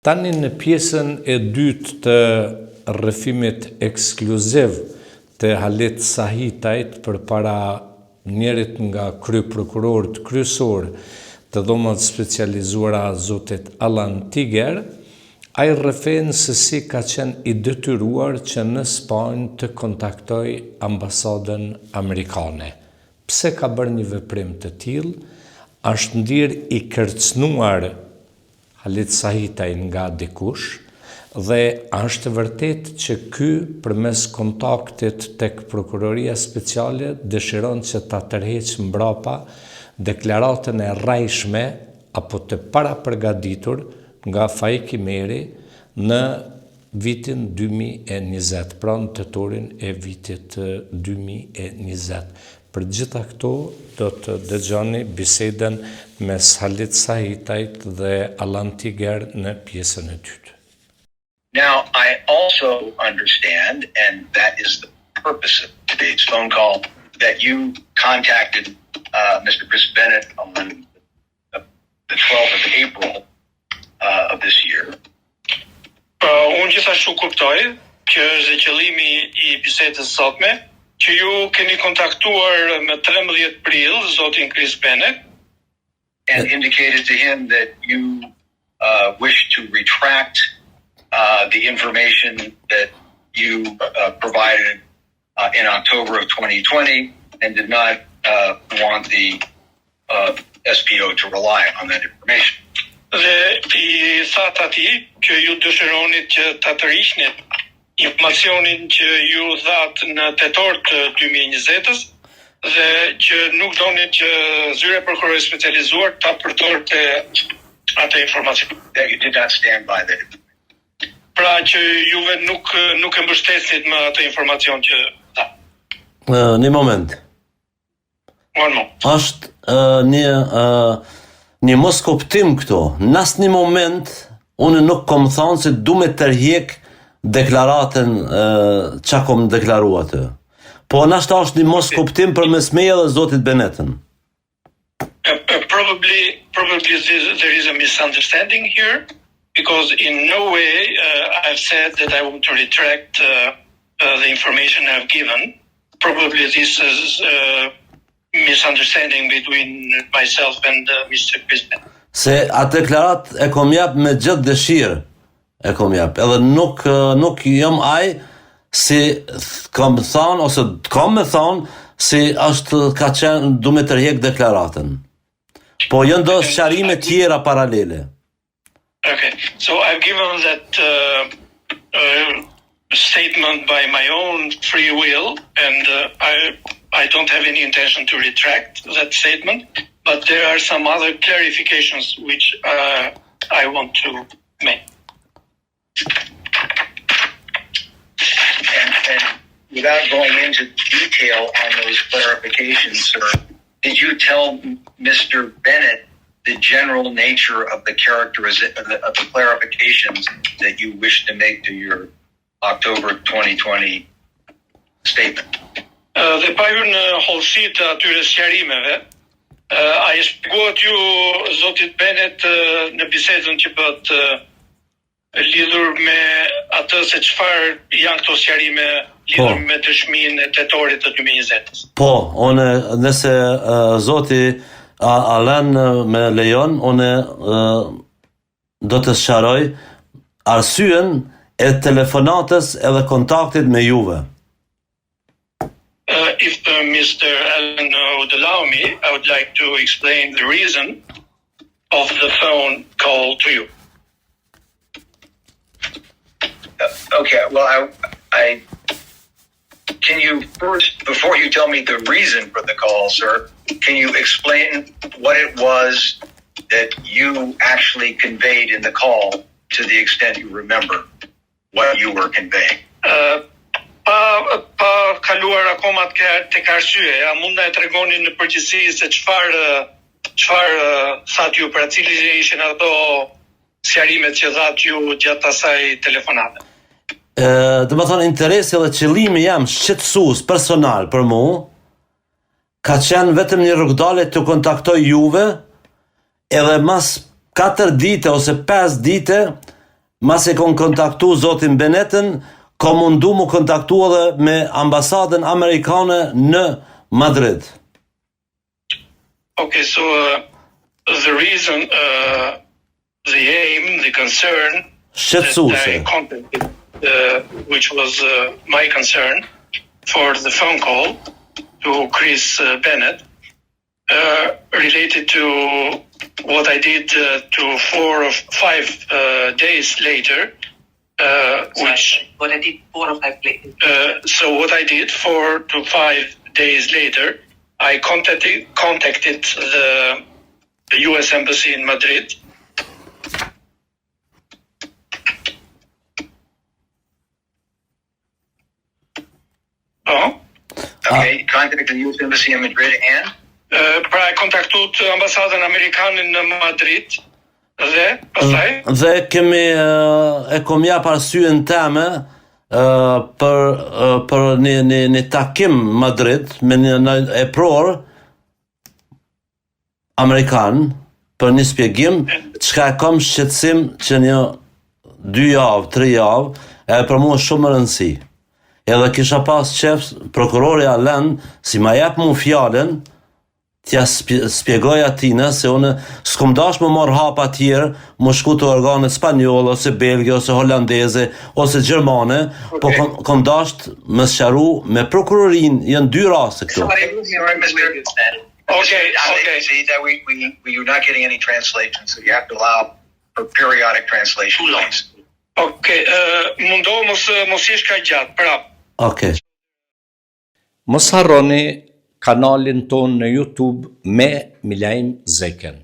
Tani në pjesën e dytë të rrëfimit ekskluziv të Halit Sahitajt përpara njërit nga kryeprokurorët kryesor të dhomave specializuara zotit Alan Tiger, ai rrëfen se si ka qenë i detyruar që në Spanjë të kontaktoj ambasadën amerikane. Pse ka bërë një veprim të tillë? Është ndirë i kërcënuar Halit Sahitaj nga dikush dhe është vërtet që ky përmes kontaktit tek prokuroria speciale dëshiron që ta tërheqë mbrapa deklaratën e rrajshme apo të parapërgatitur nga Faik Imeri në vitin 2020, pra në tetorin e vitit 2020. Për gjitha këto do të dëgjoni bisedën mes Halit Sahitajt dhe Alan Tiger në pjesën e dytë. Now, I also understand, and that is the purpose of today's phone call, that you contacted Mr. Chris Bennett on the 12th of April of this year. Unë gjithashtu kuptoj që është qëllimi I bisedës sotme, që ju keni kontaktuar me 13 prill zotin Chris Bennett and indicated to him that you wish to retract the information that you provided in October of 2020 and did not want the SPO to rely on that information. Dhe I thatë atij që ju dëshironit që ta tërhiqnit informacionin që ju thatë në tetor të 2020-s dhe që nuk donit që zyra e prokurorisë specializuar ta përdorte atë informacion. That you did not stand by that. Pra që juve nuk e mbështesnit me atë informacion që tha. Një moment. One moment. Është një mos kuptim këto. Në asnjë moment unë nuk kom thënë se du me tërhiq deklaratën çka kom deklaruar atë. Po nashta është një mos kuptim përmes meje dhe zotit Bennettën. Probably there is a misunderstanding here, because in no way I've said that I want to retract the information I've given. Probably this is misunderstanding between myself and Mr. Chris Bennett. Se atë deklarat e kom jap me gjithë dëshirë. E kom jap. Edhe nuk jam ai si kam thënë ose kam me thënë si është ka qenë du me tërheq deklaratën. Po janë do sqarime tjera paralele. Okay, so I've given that statement by my own free will, and I don't have any intention to retract that statement, but there are some other clarifications which I want to make. And without going into detail on those clarifications, sir, did you tell Mr. Bennett the general nature of the of the clarifications that you wish to make to your October 2020 statement? Dhe pa hyrë në hollësi të atyre sqarimeve, a I shpjeguat ju zotit Bennett në bisedën që bët lidhur me atë se çfarë janë këto sqarime lidhur me dëshminë e tetorit të 2020-s? Po, nëse zoti Alan me lejon, unë do të sqaroj arsyen e telefonatës edhe kontaktit me juve. If Mr. Allen would allow me, I would like to explain the reason of the phone call to you. Okay, well, I can you first, before you tell me the reason for the call, sir, can you explain what it was that you actually conveyed in the call to the extent you remember what you were conveying? Pa kaluar akoma tek arsyeja, mund na e tregoni në përgjithësi se çfarë thatë ju, pra cilë ishin ato sqarimet që thatë ju gjatë asaj telefonate? Do të thonë interesi dhe qëllimi jam shqetësues personal për mua ka qenë vetëm një rrugdalje të kontaktoj juve edhe mas 4 dite ose 5 dite mas e kon kontaktu zotin Bennettën, ka mundu mu kontaktu edhe me ambasadën amerikane në Madrid. Okay, so the reason, the aim, the concern that I contacted, which was my concern for the phone call to Chris Bennett, related to what I did to 4 or 5 days later, What I did 4 or 5 days. So what I did 4 to 5 days later, I contacted the U.S. Embassy in Madrid. Okay, contacted the U.S. Embassy in Madrid and? Pra e kontaktut ambasadën amerikane në Madrid dhe pastaj dhe kemi e kom jap arsyen teme për një takim Madrid me një epror amerikan për një spjegim çka e kam shqetësim që një 2 javë, 3 javë e për mua shumë më rëndësi. Edhe kisha pas qef prokurori Alen si ma jep mu fjallën t'ja spjegoj atina se unë s'kom dash më marr hapa tjerë, më shku të organet spanjolle, ose belge, ose holandeze, ose gjermane, po kom dash më sqaru me prokurorin, janë 2 raste këtu. Okay. See that you're not getting any translation, so you have to allow for periodic translation, please. Okay, mundohu mos jesh ka gjatë, prap. Okay. Mos harroni kanalin ton në YouTube me Milajm Zeken.